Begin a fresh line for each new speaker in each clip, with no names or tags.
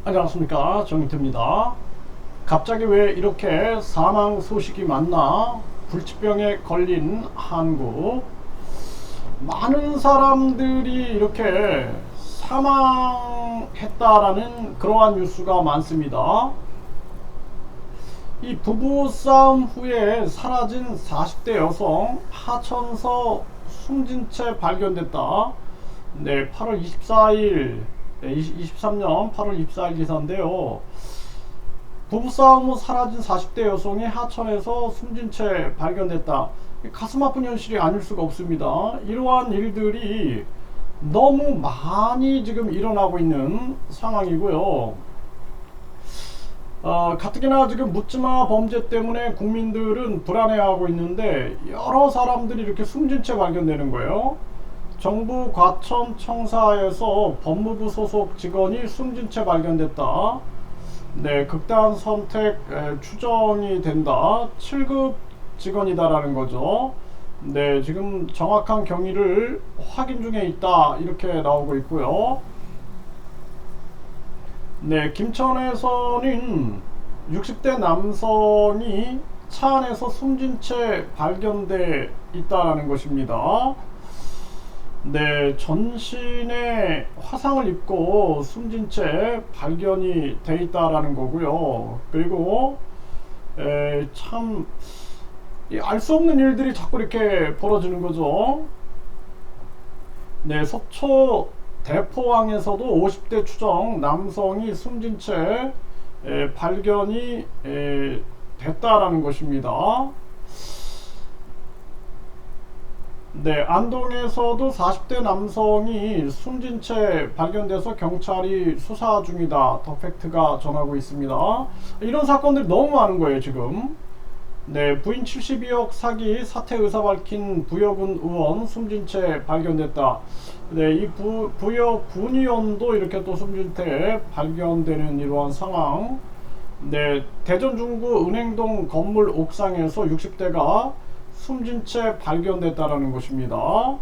안녕하십니까, 정인태입니다. 갑자기 왜 이렇게 사망 소식이 많나? 불치병에 걸린 한국, 많은 사람들이 이렇게 사망했다라는 그러한 뉴스가 많습니다. 이 부부싸움 후에 사라진 40대 여성 하천서 숨진 채 발견됐다. 네, 8월 24일 23년 8월 24일 기사인데요. 부부싸움 후 사라진 40대 여성이 하천에서 숨진 채 발견됐다. 가슴 아픈 현실이 아닐 수가 없습니다. 이러한 일들이 너무 많이 지금 일어나고 있는 상황이고요. 가뜩이나 지금 묻지마 범죄 때문에 국민들은 불안해하고 있는데 여러 사람들이 이렇게 숨진 채 발견되는 거예요. 정부 과천청사에서 법무부 소속 직원이 숨진 채 발견됐다. 네, 극단 선택 추정이 된다. 7급 직원이다라는 거죠. 네, 지금 정확한 경위를 확인 중에 있다. 이렇게 나오고 있고요. 네, 김천에서는 60대 남성이 차 안에서 숨진 채 발견돼 있다라는 것입니다. 네, 전신에 화상을 입고 숨진 채 발견이 돼 있다라는 거고요. 그리고 참 알 수 없는 일들이 자꾸 이렇게 벌어지는 거죠. 네, 속초 대포항에서도 50대 추정 남성이 숨진 채 발견이 됐다라는 것입니다. 네, 안동에서도 40대 남성이 숨진 채 발견돼서 경찰이 수사 중이다. 더 팩트가 전하고 있습니다. 이런 사건들이 너무 많은 거예요, 지금. 네, 부인 72억 사기 사퇴 의사 밝힌 부여군 의원 숨진 채 발견됐다. 네, 이 부여 군의원도 이렇게 또 숨진 채 발견되는 이러한 상황. 네, 대전 중구 은행동 건물 옥상에서 60대가 숨진 채 발견됐다라는 것입니다.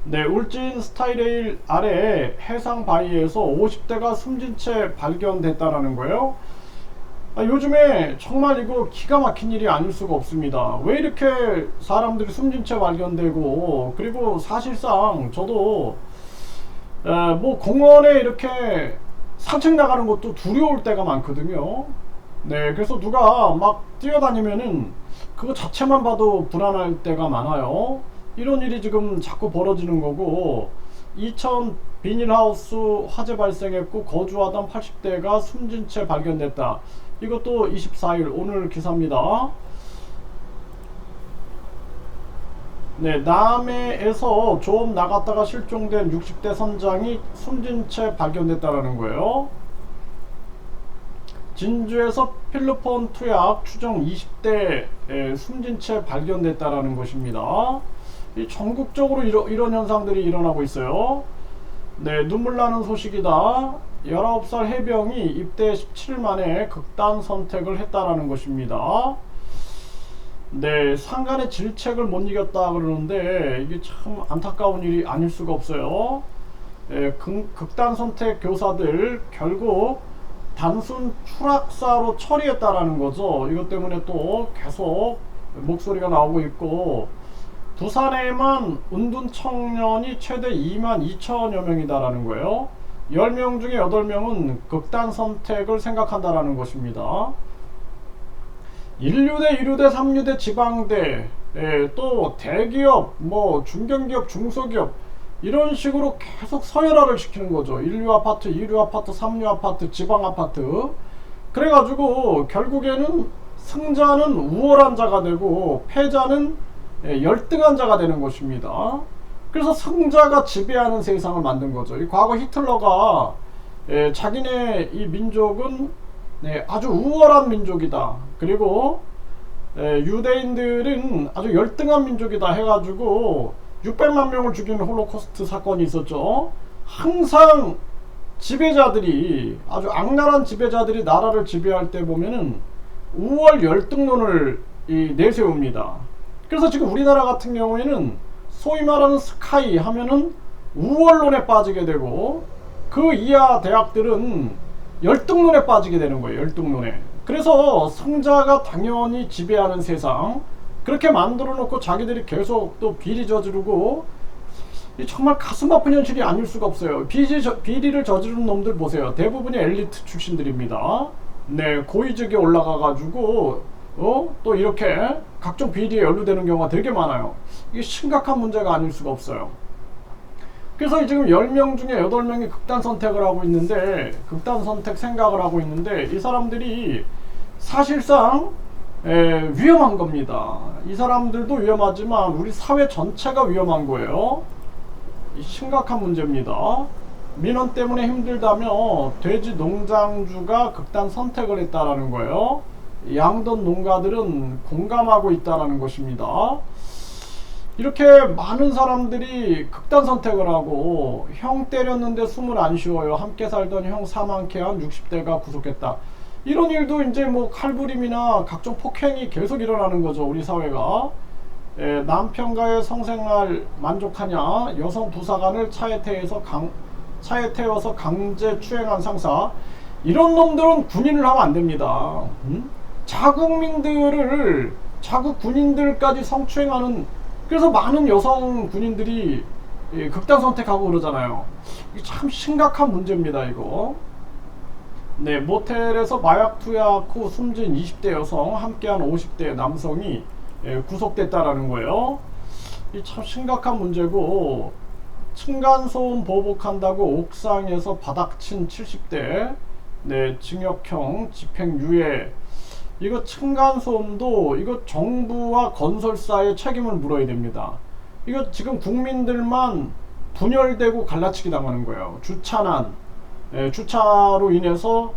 네, 울진 스타이레일 아래 해상 바위에서 50대가 숨진 채 발견됐다라는 거예요. 요즘에 정말 이거 기가 막힌 일이 아닐 수가 없습니다. 왜 이렇게 사람들이 숨진 채 발견되고, 그리고 사실상 저도 뭐 공원에 이렇게 산책 나가는 것도 두려울 때가 많거든요. 네, 그래서 누가 막 뛰어다니면은 그거 자체만 봐도 불안할 때가 많아요. 이런 일이 지금 자꾸 벌어지는 거고, 이천 비닐하우스 화재 발생했고 거주하던 80대가 숨진 채 발견됐다. 이것도 24일 오늘 기사입니다. 네, 남해에서 조업 나갔다가 실종된 60대 선장이 숨진 채 발견됐다라는 거예요. 진주에서 필로폰 투약 추정 20대 숨진 채 발견됐다라는 것입니다. 전국적으로 이런 현상들이 일어나고 있어요. 네, 눈물 나는 소식이다. 19살 해병이 입대 17일 만에 극단 선택을 했다라는 것입니다. 네, 상간의 질책을 못 이겼다 그러는데 이게 참 안타까운 일이 아닐 수가 없어요. 극단 선택 교사들 결국 단순 추락사로 처리했다라는 거죠. 이것 때문에 또 계속 목소리가 나오고 있고, 부산에만 은둔 청년이 최대 22,000여 명이다라는 거예요. 10명 중에 8명은 극단 선택을 생각한다라는 것입니다. 1류대, 2류대, 3류대, 지방대, 또 대기업, 뭐 중견기업, 중소기업, 이런 식으로 계속 서열화를 시키는 거죠. 1류 아파트, 2류 아파트, 3류 아파트, 지방 아파트. 그래가지고 결국에는 승자는 우월한 자가 되고 패자는 열등한 자가 되는 것입니다. 그래서 승자가 지배하는 세상을 만든 거죠. 과거 히틀러가 자기네 이 민족은 아주 우월한 민족이다. 그리고 유대인들은 아주 열등한 민족이다 해가지고 600만 명을 죽이는 홀로코스트 사건이 있었죠. 항상 지배자들이, 아주 악랄한 지배자들이 나라를 지배할 때 보면은 우월 열등론을 내세웁니다. 그래서 지금 우리나라 같은 경우에는 소위 말하는 스카이 하면은 우월론에 빠지게 되고, 그 이하 대학들은 열등론에 빠지게 되는 거예요. 열등론에. 그래서 성자가 당연히 지배하는 세상, 그렇게 만들어 놓고 자기들이 계속 또 비리 저지르고, 정말 가슴 아픈 현실이 아닐 수가 없어요. 비리를 저지르는 놈들 보세요. 대부분이 엘리트 출신들입니다. 네, 고위직에 올라가가지고 또 이렇게 각종 비리에 연루되는 경우가 되게 많아요. 이게 심각한 문제가 아닐 수가 없어요. 그래서 지금 10명 중에 8명이 극단 선택을 하고 있는데, 극단 선택 생각을 하고 있는데, 이 사람들이 사실상 위험한 겁니다. 이 사람들도 위험하지만 우리 사회 전체가 위험한 거예요. 심각한 문제입니다. 민원 때문에 힘들다며 돼지 농장주가 극단 선택을 했다라는 거예요. 양돈 농가들은 공감하고 있다라는 것입니다. 이렇게 많은 사람들이 극단 선택을 하고, 형 때렸는데 숨을 안 쉬어요. 함께 살던 형 사망케 한 60대가 구속했다. 이런 일도 이제 뭐 칼부림이나 각종 폭행이 계속 일어나는 거죠. 우리 사회가. 남편과의 성생활 만족하냐, 여성 부사관을 차에 태워서 강제 추행한 상사, 이런 놈들은 군인을 하면 안 됩니다. 자국 군인들까지 성추행하는, 그래서 많은 여성 군인들이 극단 선택하고 그러잖아요. 이게 참 심각한 문제입니다, 이거. 네, 모텔에서 마약 투약 후 숨진 20대 여성, 함께한 50대 남성이 구속됐다라는 거예요. 이 참 심각한 문제고, 층간소음 보복한다고 옥상에서 바닥친 70대, 네, 징역형 집행유예. 이거 층간소음도 이거 정부와 건설사의 책임을 물어야 됩니다. 이거 지금 국민들만 분열되고 갈라치기 당하는 거예요. 주차난, 주차로 인해서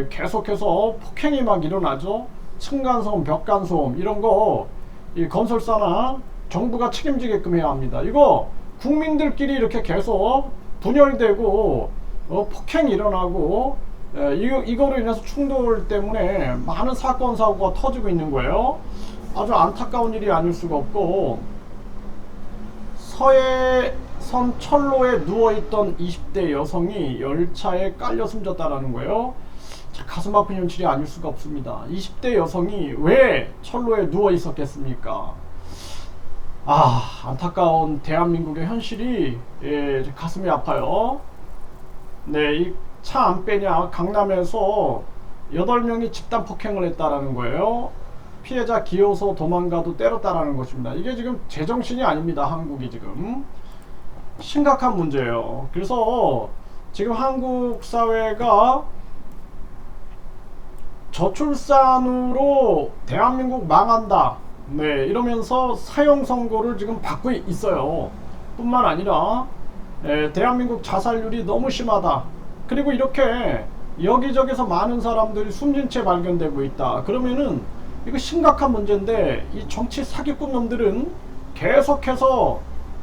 계속해서 폭행이 막 일어나죠. 층간소음, 벽간소음, 이런 거 이 건설사나 정부가 책임지게끔 해야 합니다. 이거 국민들끼리 이렇게 계속 분열되고 폭행이 일어나고, 이거로 인해서 충돌 때문에 많은 사건 사고가 터지고 있는 거예요. 아주 안타까운 일이 아닐 수가 없고, 서해선 철로에 누워있던 20대 여성이 열차에 깔려 숨졌다라는 거예요. 가슴 아픈 현실이 아닐 수가 없습니다. 20대 여성이 왜 철로에 누워 있었겠습니까? 안타까운 대한민국의 현실이 가슴이 아파요. 네, 이 차 안 빼냐, 강남에서 8명이 집단 폭행을 했다라는 거예요. 피해자 기어서 도망가도 때렸다라는 것입니다. 이게 지금 제정신이 아닙니다. 한국이 지금 심각한 문제예요. 그래서 지금 한국 사회가 저출산으로 대한민국 망한다, 네, 이러면서 사형 선고를 지금 받고 있어요. 뿐만 아니라 대한민국 자살률이 너무 심하다. 그리고 이렇게 여기저기서 많은 사람들이 숨진 채 발견되고 있다. 그러면은 이거 심각한 문제인데, 이 정치 사기꾼 놈들은 계속해서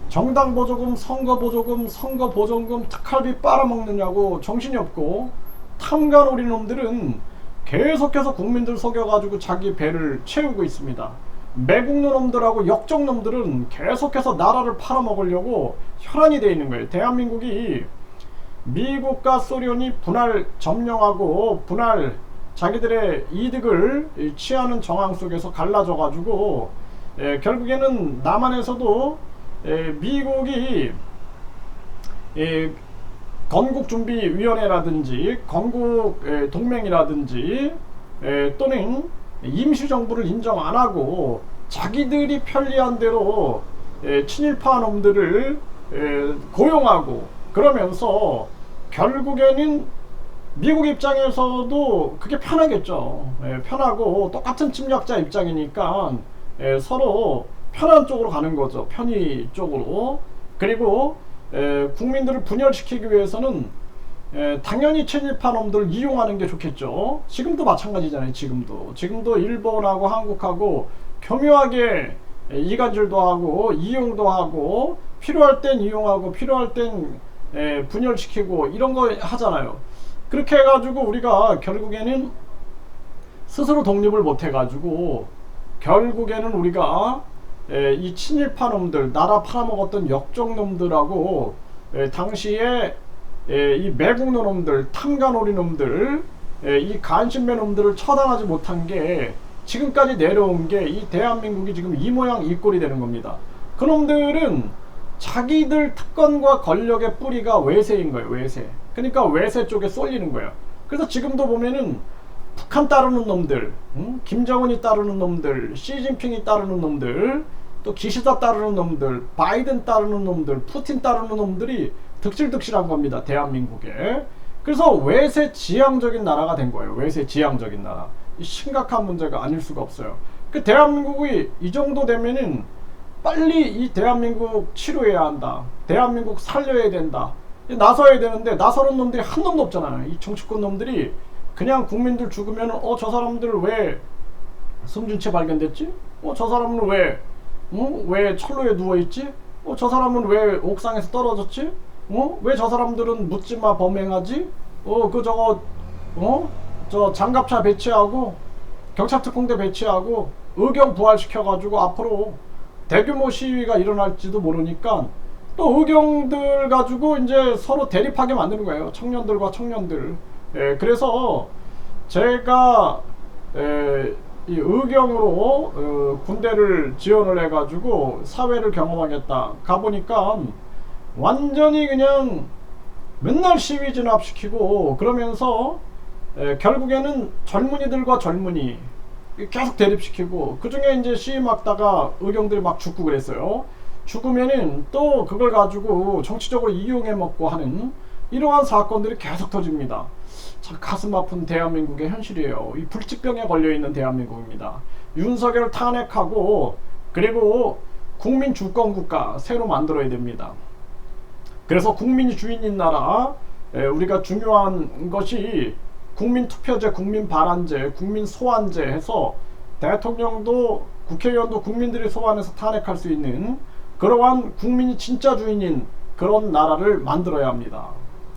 정당 보조금, 선거 보조금, 선거 보조금, 특활비 빨아먹느냐고 정신이 없고, 탐관오리 놈들은 계속해서 국민들 속여가지고 자기 배를 채우고 있습니다. 매국노 놈들하고 역적 놈들은 계속해서 나라를 팔아먹으려고 혈안이 되어 있는 거예요. 대한민국이 미국과 소련이 분할 점령하고 자기들의 이득을 취하는 정황 속에서 갈라져가지고, 결국에는 남한에서도 미국이 건국준비위원회라든지 건국동맹이라든지 또는 임시정부를 인정 안하고 자기들이 편리한 대로 친일파 놈들을 고용하고, 그러면서 결국에는 미국 입장에서도 그게 편하겠죠. 편하고 똑같은 침략자 입장이니까 서로 편한 쪽으로 가는 거죠. 편의 쪽으로. 그리고 국민들을 분열시키기 위해서는 당연히 친일파 놈들을 이용하는 게 좋겠죠. 지금도 마찬가지잖아요. 지금도 일본하고 한국하고 교묘하게 이간질도 하고 이용도 하고, 필요할 땐 이용하고 필요할 땐 분열시키고, 이런 거 하잖아요. 그렇게 해가지고 우리가 결국에는 스스로 독립을 못 해가지고, 결국에는 우리가 이 친일파 놈들, 나라 팔아먹었던 역적 놈들하고 당시에 이 매국노 놈들, 탐관오리 놈들, 이 간신매 놈들을 처단하지 못한 게 지금까지 내려온 게 이 대한민국이 지금 이 모양 이 꼴이 되는 겁니다. 그놈들은 자기들 특권과 권력의 뿌리가 외세인 거예요. 외세. 그러니까 외세 쪽에 쏠리는 거예요. 그래서 지금도 보면은 북한 따르는 놈들, 김정은이 따르는 놈들, 시진핑이 따르는 놈들, 또 기시다 따르는 놈들, 바이든 따르는 놈들, 푸틴 따르는 놈들이 득실득실한 겁니다. 대한민국에. 그래서 외세 지향적인 나라가 된 거예요. 외세 지향적인 나라. 심각한 문제가 아닐 수가 없어요. 그 대한민국이 이 정도 되면은 빨리 이 대한민국 치료해야 한다. 대한민국 살려야 된다. 나서야 되는데 나서는 놈들이 한 놈도 없잖아요. 이 정치권 놈들이 그냥 국민들 죽으면 저 사람들 왜 숨진 채 발견됐지? 저 사람은 왜 철로에 누워있지? 저 사람은 왜 옥상에서 떨어졌지? 왜 저 사람들은 묻지마 범행하지? 저 장갑차 배치하고 경찰특공대 배치하고 의경 부활시켜가지고 앞으로 대규모 시위가 일어날지도 모르니까 또 의경들 가지고 이제 서로 대립하게 만드는 거예요. 청년들과 청년들. 그래서 제가 이 의경으로 군대를 지원을 해가지고 사회를 경험하겠다 가보니까 완전히 그냥 맨날 시위 진압시키고 그러면서 결국에는 젊은이들과 젊은이 계속 대립시키고 그 중에 이제 시위 막다가 의경들이 막 죽고 그랬어요. 죽으면은 또 그걸 가지고 정치적으로 이용해 먹고 하는 이러한 사건들이 계속 터집니다. 참 가슴 아픈 대한민국의 현실이에요. 이 불치병에 걸려있는 대한민국입니다. 윤석열 탄핵하고 그리고 국민 주권국가 새로 만들어야 됩니다. 그래서 국민이 주인인 나라, 우리가 중요한 것이 국민투표제, 국민발안제, 국민소환제 해서 대통령도 국회의원도 국민들이 소환해서 탄핵할 수 있는 그러한 국민이 진짜 주인인 그런 나라를 만들어야 합니다.